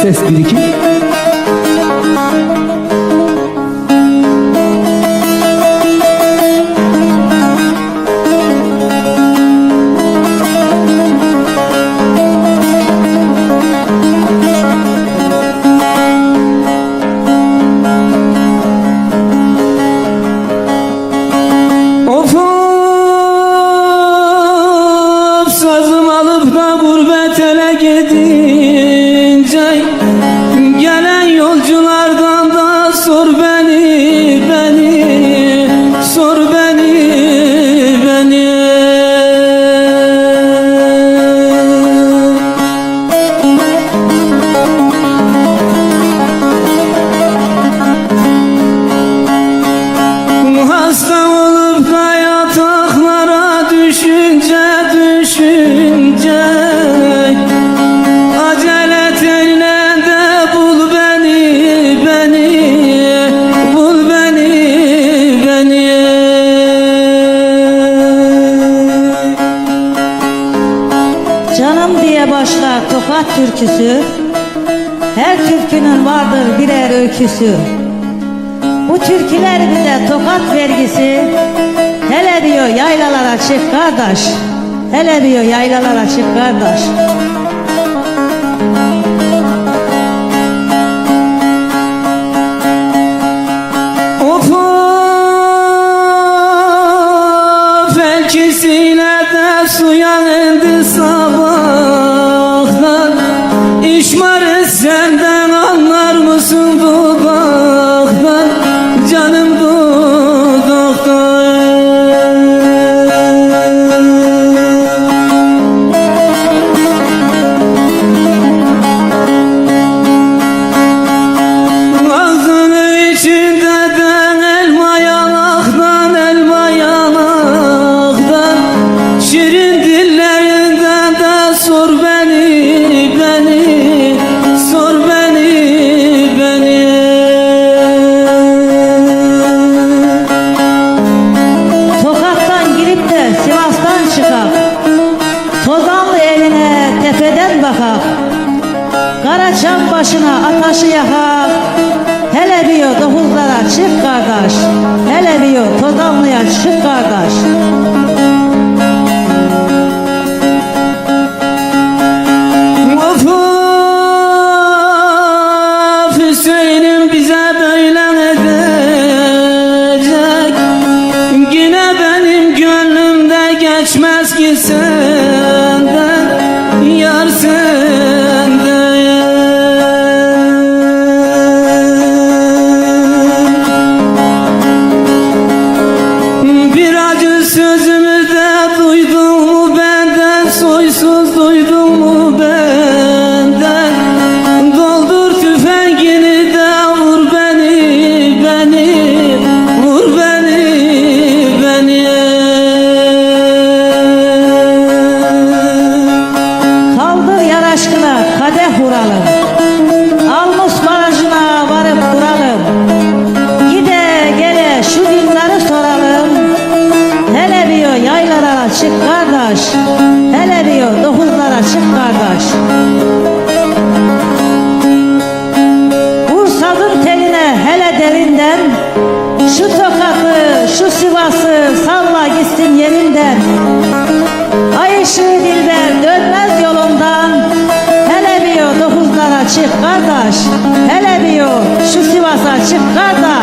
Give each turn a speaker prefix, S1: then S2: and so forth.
S1: ses bir iki.
S2: Sazım alıp da gurbet ele gidince, gelen yolculardan da sor beni, sor beni. Hasta olup da yataklara düşünce, acele eyle de bul beni, bul beni.
S3: Canım diye başlar Tokat türküsü, her türkünün vardır birer öyküsü. Bu türküler bize Tokat vergisi, hele diyor yaylalara çık kardeş, hele diyor yaylalara çık kardeş.
S2: Of elkisiyle de suya indi sabahtan, İşmarı senden anlar mısın dudaktan, canım dudaktan. Ağzının içinde de elma yanaktan, şirin dillerinden de sor beni, sor beni.
S3: Tokat'tan girip de Sivas'tan çıkak, Tozanlı eline tepeden bakak, Karaçam başına ataşı yakak, hele diyor dokuzlara çık kardeş, hele diyor Tozanlı'ya çık kardeş.
S2: Of Hüseyin'im bize böyle edecek, yine benim gönlümde geçmez ki senden, yar senden. Bir acı sözümü de duydun mu benden, soysuz duydun mu benden, doldur tüfengini de vur beni, vur beni.
S3: Kaldır yar aşkına kadeh vuralım, Almus barajına varıp duralım, gide gele şu dinleri soralım, hele diyor yaylalara çık kardeş, hele diyor dokuzlara çık kardeş. Vur sazın teline hele derinden, şu Tokat'ı şu Sivas'ı salla gitsin yerinden. Ay ışığı dilber dönmez yolundan, hele diyor dokuzlara çık kardeş, hele diyor şu Sivas'a çık kardeş.